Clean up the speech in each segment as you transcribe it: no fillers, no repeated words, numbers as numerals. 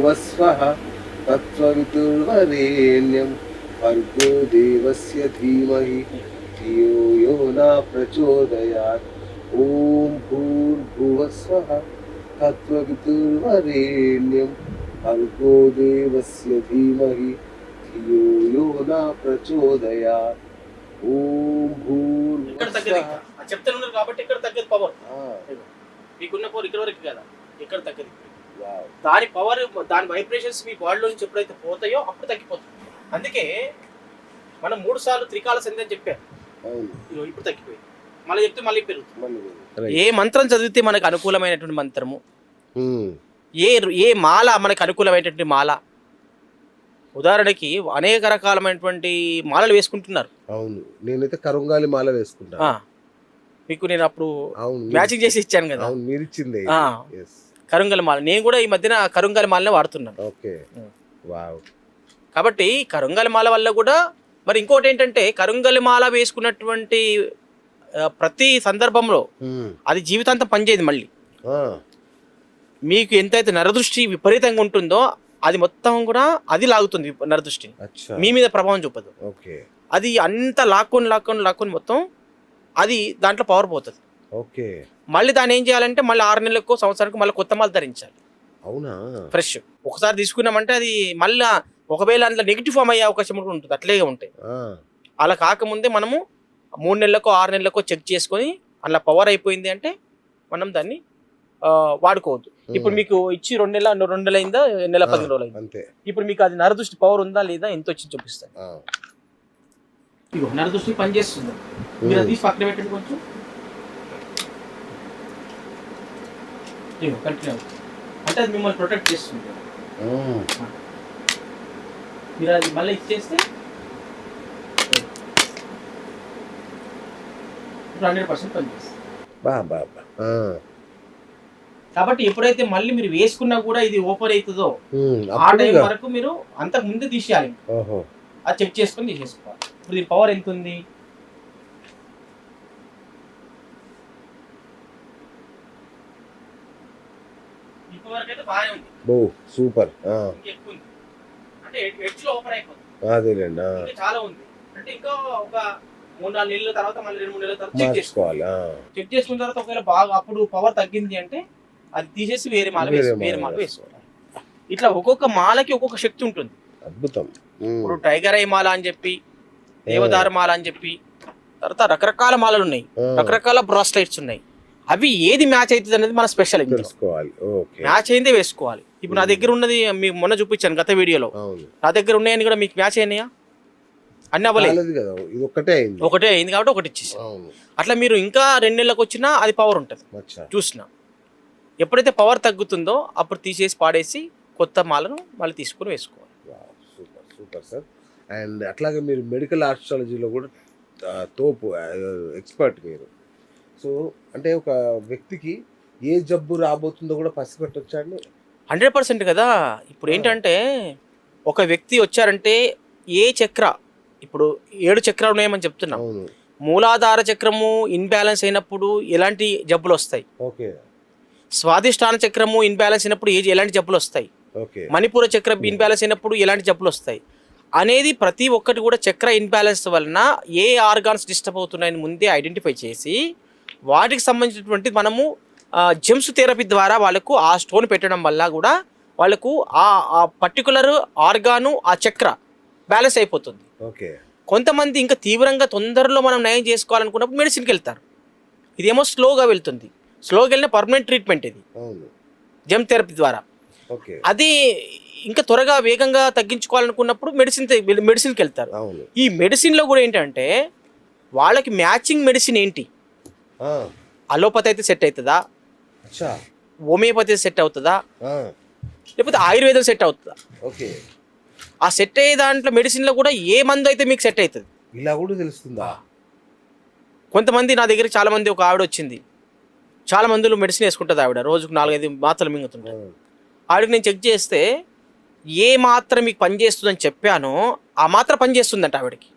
భూర్భువస్వః తత్సవితుర్వరేణ్యం భర్గో దేవస్య ధీమహి ధియో యో న ప్రచోదయాత్. ఓం భూర్భువస్వః తత్సవితుర్వరేణ్యం భర్గో దేవస్య ధీమహి ధియో యో న ప్రచోదయాత్. ఓం భూర్భువస్వః. చెప్తున్నారు కాబట్టి ఇక్కడ తగ్గదు పవర్. మీకున్న పవర్ ఇక్కడ వరకు కదా, ఇక్కడ తగ్గదు. దాని పవర్, దాని వైబ్రేషన్స్ మీ బాడీలో నుంచి ఎప్పుడైతే పోతాయో అప్పుడు తగ్గిపోతుంది. అందుకే మనం 3 సార్లు త్రికాల సంధి అని చెప్పారు, ఇప్పుడు తగ్గిపోయింది. మళ్ళీ చెప్తే మళ్ళీ పెరుగుతుంది. ఏ మంత్రం చదివితే మనకు అనుకూలమైనటువంటి మంత్రము, ఏ మాల మనకు అనుకూలమైనటువంటి మాల. ఉదాహరణకి అనేక రకాలమైనటువంటి మాలలు వేసుకుంటున్నారు. అవును, నేనైతే కరుంగాలి మాల వేసుకుంటా. మీకు నేను అప్పుడు మ్యాచింగ్ చేసి ఇచ్చాను కదా, మీరు ఇచ్చింది కరుంగలి మాల. నేను కూడా ఈ మధ్యన కరుంగలి మాలనే వాడుతున్నాను. కాబట్టి కరుంగలి మాల వల్ల కూడా మరి ఇంకోటి ఏంటంటే, కరుంగలి మాల వేసుకున్నటువంటి ప్రతి సందర్భంలో అది జీవితాంతం పనిచేయదు. మళ్ళీ మీకు ఎంతైతే నరదృష్టి విపరీతంగా ఉంటుందో అది మొత్తం కూడా అది లాగుతుంది నరదృష్టిని, మీ మీద ప్రభావం చూపదు. అది అంత లాక్కొని మొత్తం అది దాంట్లో పవర్ పోతుంది. మళ్ళీ దాన్ని ఏం చేయాలంటే మళ్ళీ 6 నెలలకు సంవత్సరానికి మళ్ళీ కొత్త మాల ధరించాలి. అవునా? ఫ్రెష్ ఒకసారి తీసుకున్నామంటే అది మళ్ళీ ఒకవేళ అందులో నెగిటివ్ ఫామ్ అయ్యే అవకాశం కూడా ఉంటుంది, అట్లే ఉంటాయి. అలా కాకముందే మనము 3 నెలలకో 6 నెలలకో చెక్ చేసుకొని అలా పవర్ అయిపోయింది అంటే మనం దాన్ని వాడుకోవద్దు. ఇప్పుడు మీకు ఇచ్చి 2 నెలలు అయిందా, నెల 15 రోజులు అయింది. ఇప్పుడు మీకు అది నరదృష్టి పవర్ ఉందా లేదా ఎంత వచ్చి చూపిస్తాను. ఇగో నరదృష్టి పనిచేస్తుంది. మీరు అది పక్కన పెట్టండి కొంచెం. కంటిన్యూ అంటే అది మిమ్మల్ని ప్రొటెక్ట్ చేస్తుంది. మీరు అది మళ్ళీ ఇచ్చేస్తే 100% పనిచేస్తుంది. కాబట్టి ఎప్పుడైతే మళ్ళీ మీరు వేసుకున్నా కూడా ఇది ఓపెన్ అవుతుందో ఆ టైం వరకు మీరు అంతకు ముందే తీసేయాలి. అది చెక్ చేసుకొని తీసేసుకోవాలి. ఇప్పుడు దీని పవర్ ఎంత ఉంది? ఇప్పటివరకు అయితే బాగానే ఉంది. సూపర్. ఎక్కువ ఉంది అంటే ఎడ్జ్ లో ఓపెన్ అయిపోతుంది. ఇంకా చాలా ఉంది అంటే ఇంకా ఒక 3-4 నెలల తర్వాత మళ్ళీ 2-3 నెలల తర్వాత చెక్ చేసుకోవాలి. చెక్ చేసుకున్న తర్వాత ఒకవేళ బాగా అప్పుడు పవర్ తగ్గింది అంటే అది తీసేసి వేరే మాల వేసుకోవాలి. ఇట్లా ఒక్కొక్క మాలకి ఒక్కొక్క శక్తి ఉంటుంది. అద్భుతం. ఇప్పుడు టైగర్ ఐ మాల అని చెప్పి, దేవదారు మాల అని చెప్పి, తర్వాత రకరకాల మాలలు ఉన్నాయి, రకరకాల బ్రాస్లెట్స్ ఉన్నాయి. అవి ఏది మ్యాచ్ అవుతుంది అనేది మన స్పెషల్ మ్యాచ్ అయిందే వేసుకోవాలి. ఇప్పుడు నా దగ్గర ఉన్నది మీకు మొన్న చూపించాను గత వీడియోలో, నా దగ్గర ఉన్నాయని కూడా మీకు మ్యాచ్ అయినాయా? అన్ని అవ్వలేదు, ఒకటే అయింది కాబట్టి ఒకటి ఇచ్చేసి. అట్లా మీరు ఇంకా 2 నెలలకు వచ్చినా అది పవర్ ఉంటుంది చూసిన. ఎప్పుడైతే పవర్ తగ్గుతుందో అప్పుడు తీసేసి పాడేసి కొత్త మాలను మళ్ళీ తీసుకుని వేసుకోవాలి. Super sir. అండ్ అట్లాగే మీరు మెడికల్ ఆస్ట్రాలజీలో కూడా తోపు ఎక్స్పర్ట్ మీరు. సో అంటే ఒక వ్యక్తికి ఏ జబ్బు రాబోతుందో కూడా పసిపెట్టొచ్చా అండి? 100% కదా. ఇప్పుడు ఏంటంటే ఒక వ్యక్తి వచ్చారంటే ఏ చక్ర, ఇప్పుడు 7 చక్రాలు ఉన్నాయని చెప్తున్నాం. మూలాధార చక్రము ఇన్బ్యాలెన్స్ అయినప్పుడు ఎలాంటి జబ్బులు వస్తాయి, స్వాదిష్టాన చక్రము ఇన్బ్యాలెన్స్ అయినప్పుడు ఎలాంటి జబ్బులు వస్తాయి, మణిపూర చక్రం ఇన్బ్యాలెన్స్ అయినప్పుడు ఎలాంటి జబ్బులు వస్తాయి అనేది ప్రతి ఒక్కటి కూడా చక్ర ఇన్బ్యాలెన్స్ వలన ఏ ఆర్గాన్స్ డిస్టర్బ్ అవుతున్నాయని ముందే ఐడెంటిఫై చేసి వాటికి సంబంధించినటువంటి మనము జెమ్స్ థెరపీ ద్వారా వాళ్ళకు ఆ స్టోన్ పెట్టడం వల్ల కూడా వాళ్ళకు ఆ పర్టికులర్ ఆర్గాను ఆ చక్ర బ్యాలెన్స్ అయిపోతుంది. కొంతమంది ఇంకా తీవ్రంగా తొందరలో మనం నయం చేసుకోవాలనుకున్నప్పుడు మెడిసిన్కి వెళ్తారు. ఇదేమో స్లోగా వెళ్తుంది. స్లోగా వెళ్ళిన పర్మనెంట్ ట్రీట్మెంట్ ఇది జెమ్ థెరపీ ద్వారా. అది ఇంకా త్వరగా వేగంగా తగ్గించుకోవాలనుకున్నప్పుడు మెడిసిన్కి వెళ్తారు. ఈ మెడిసిన్లో కూడా ఏంటంటే వాళ్ళకి మ్యాచింగ్ మెడిసిన్ ఏంటి, అలోపతి అయితే సెట్ అవుతుందా, హోమియోపతి సెట్ అవుతుందా, లేకపోతే ఆయుర్వేదం సెట్ అవుతుందా. ఆ సెట్ అయ్యే దాంట్లో మెడిసిన్లో కూడా ఏ మందు అయితే మీకు సెట్ అవుతుంది ఇలా కూడా తెలుస్తుందా. కొంతమంది నా దగ్గర చాలా మంది, ఒక ఆవిడ వచ్చింది, చాలా మందులు మెడిసిన్ వేసుకుంటుంది ఆవిడ, రోజుకు 4-5 మాత్రలు మింగుతుంటాయి. ఆవిడకి నేను చెక్ చేస్తే ఏ మాత్రం మీకు పనిచేస్తుందని చెప్పానో ఆ మాత్ర పనిచేస్తుందంట ఆవిడకి.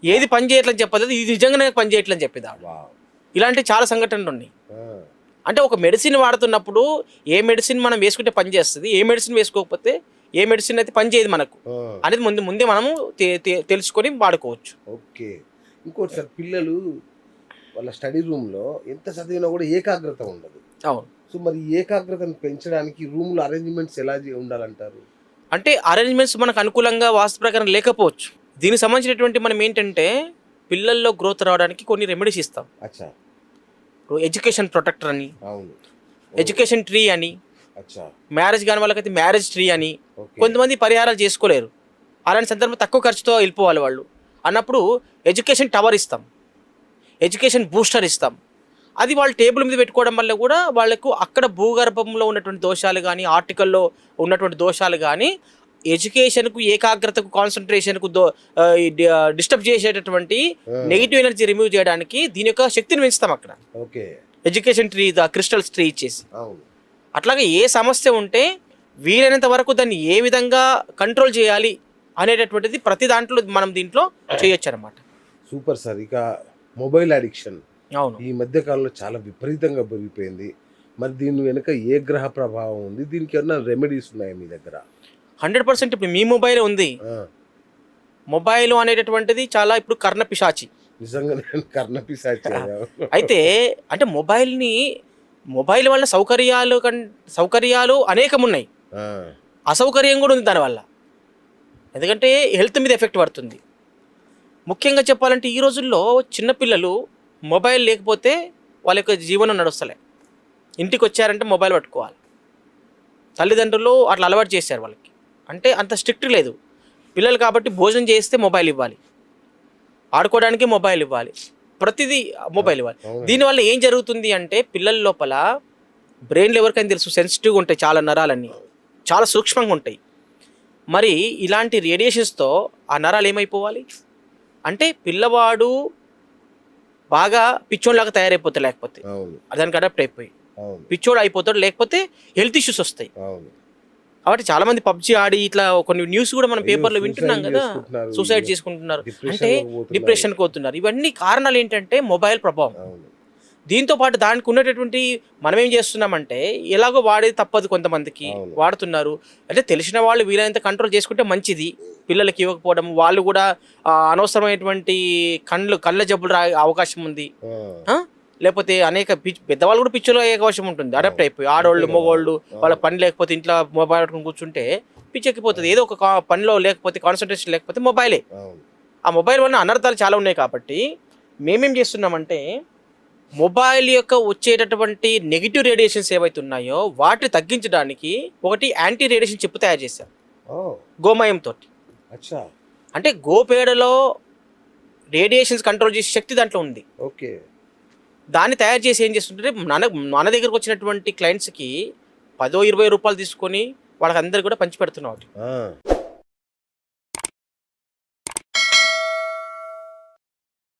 ఏది పని చేయట్లని చెప్పదు, ఇది నిజంగానే పని చేయట్లని చెప్పేది ఆవిడ. ఇలాంటి చాలా సంఘటనలు ఉన్నాయి. అంటే ఒక మెడిసిన్ వాడుతున్నప్పుడు ఏ మెడిసిన్ మనం వేసుకుంటే పని చేస్తుంది, ఏ మెడిసిన్ వేసుకోకపోతే ఏ మెడిసిన్ అయితే పని చేయదు మనకు అనేది ముందే మనము తెలుసుకొని వాడుకోవచ్చు. ఓకే. ఇంకోటి సార్, పిల్లలు వాళ్ళ స్టడీ రూమ్లో ఎంత చదివినా కూడా ఏకాగ్రత ఉండదు. అవును. సో మరి ఏకాగ్రతను పెంచడానికి రూమ్లో అరేంజ్మెంట్స్ ఎలా ఉండాలంటారు? అంటే అరేంజ్మెంట్స్ మనకు అనుకూలంగా వాస్తు ప్రకారం లేకపోవచ్చు. దీనికి సంబంధించినటువంటి మనం ఏంటంటే పిల్లల్లో గ్రోత్ రావడానికి కొన్ని రెమెడీస్ ఇస్తాం. అచ్చా. ఇప్పుడు ఎడ్యుకేషన్ ప్రొటెక్టర్ అని, అవును, ఎడ్యుకేషన్ ట్రీ అని, అచ్చా, మ్యారేజ్ కాని వాళ్ళకైతే మ్యారేజ్ ట్రీ అని. ఓకే. కొంతమంది పరిహారాలు చేసుకోలేరు, అలాంటి సందర్భం తక్కువ ఖర్చుతో వెళ్ళిపోవాలి వాళ్ళు అన్నప్పుడు ఎడ్యుకేషన్ టవర్ ఇస్తాం, ఎడ్యుకేషన్ బూస్టర్ ఇస్తాం. అది వాళ్ళు టేబుల్ మీద పెట్టుకోవడం వల్ల కూడా వాళ్ళకు అక్కడ భూగర్భంలో ఉన్నటువంటి దోషాలు కానీ, ఆర్టికల్లో ఉన్నటువంటి దోషాలు కానీ, ఎడ్యుకేషన్కు, ఏకాగ్రతకు, కాన్సన్ట్రేషన్కు డిస్టర్బ్ చేసేటటువంటి నెగిటివ్ ఎనర్జీ రిమూవ్ చేయడానికి దీని యొక్క శక్తిని పెంచుతాం అక్కడ. Okay. Education tree, crystals tree ఇచ్చేసి. అవును. అట్లాగే ఏ సమస్య ఉంటే వీలైనంత వరకు దాన్ని ఏ విధంగా కంట్రోల్ చేయాలి అనేటటువంటిది ప్రతి దాంట్లో మనం దీంట్లో చేయొచ్చు అనమాట. Super sir. ఇక మొబైల్ అడిక్షన్ అవును, ఈ మధ్య కాలంలో చాలా విపరీతంగా పెరిగిపోయింది. మరి దీని వెనుక ఏ గ్రహ ప్రభావం ఉంది? దీనికి ఏమన్నా రెమెడీస్ ఉన్నాయా మీ దగ్గర? 100%. ఇప్పుడు మీ మొబైల్ ఉంది, మొబైల్ అనేటటువంటిది చాలా ఇప్పుడు కర్ణ పిశాచి. నిజంగా నేను కర్ణపిశాచి. అయితే అంటే మొబైల్ వల్ల సౌకర్యాలు అనేకం ఉన్నాయి, అసౌకర్యం కూడా ఉంది దానివల్ల. ఎందుకంటే హెల్త్ మీద ఎఫెక్ట్ పడుతుంది. ముఖ్యంగా చెప్పాలంటే ఈ రోజుల్లో చిన్నపిల్లలు మొబైల్ లేకపోతే వాళ్ళ యొక్క జీవనం నడుస్తలే. ఇంటికి వచ్చారంటే మొబైల్ పట్టుకోవాలి. తల్లిదండ్రులు అట్లా అలవాటు చేశారు వాళ్ళకి. అంటే అంత స్ట్రిక్ట్ లేదు పిల్లలు కాబట్టి. భోజనం చేస్తే మొబైల్ ఇవ్వాలి, ఆడుకోవడానికి మొబైల్ ఇవ్వాలి, ప్రతిదీ మొబైల్ ఇవ్వాలి. దీనివల్ల ఏం జరుగుతుంది అంటే పిల్లల లోపల బ్రెయిన్లు ఎవరికైనా తెలుసు సెన్సిటివ్గా ఉంటాయి, చాలా నరాలన్నీ చాలా సూక్ష్మంగా ఉంటాయి. మరి ఇలాంటి రేడియేషన్స్తో ఆ నరాలు ఏమైపోవాలి అంటే పిల్లవాడు బాగా పిచ్చోళ్ళలాగా తయారైపోతాడు, లేకపోతే దానికి అడాప్ట్ అయిపోయి పిచ్చోడు అయిపోతాడు, లేకపోతే హెల్త్ ఇష్యూస్ వస్తాయి. కాబట్టి చాలా మంది పబ్జి ఆడి ఇట్లా కొన్ని న్యూస్ కూడా మనం పేపర్లో వింటున్నాం కదా, సూసైడ్ చేసుకుంటున్నారు, అంటే డిప్రెషన్కి పోతున్నారు. ఇవన్నీ కారణాలు ఏంటంటే మొబైల్ ప్రభావం. దీంతో పాటు దానికి ఉన్నటువంటి మనం ఏం చేస్తున్నామంటే ఎలాగో వాడేది తప్పదు, కొంతమందికి వాడుతున్నారు. అంటే తెలిసిన వాళ్ళు వీలైనంత కంట్రోల్ చేసుకుంటే మంచిది. పిల్లలకి ఇవ్వకపోవడం, వాళ్ళు కూడా అనవసరమైనటువంటి కళ్ళ జబ్బులు రా అవకాశం ఉంది. లేకపోతే అనేక పెద్దవాళ్ళు కూడా పిచ్చిలో అయ్యే అవకాశం ఉంటుంది. అడాప్ట్ అయిపోయి ఆడవాళ్ళు, మగవాళ్ళు వాళ్ళ పని లేకపోతే ఇంట్లో మొబైల్ పట్టుకుని కూర్చుంటే పిచ్చెక్కిపోతుంది. ఏదో ఒక పనిలో లేకపోతే కాన్సన్ట్రేషన్ లేకపోతే మొబైలే. ఆ మొబైల్ వల్ల అనర్థాలు చాలా ఉన్నాయి. కాబట్టి మేమేం చేస్తున్నామంటే మొబైల్ యొక్క వచ్చేటటువంటి నెగిటివ్ రేడియేషన్స్ ఏవైతే ఉన్నాయో వాటిని తగ్గించడానికి ఒకటి యాంటీ రేడియేషన్ చిప్ తయారు చేశాం గోమయంతో. అంటే గోపేడలో రేడియేషన్స్ కంట్రోల్ చేసే శక్తి దాంట్లో ఉంది. ఓకే. దాన్ని తయారు చేసి ఏం చేస్తుంటే మన దగ్గరకు వచ్చినటువంటి క్లయింట్స్కి 10-20 రూపాయలు తీసుకొని వాళ్ళకి అందరికి కూడా పంచి పెడుతున్నాం.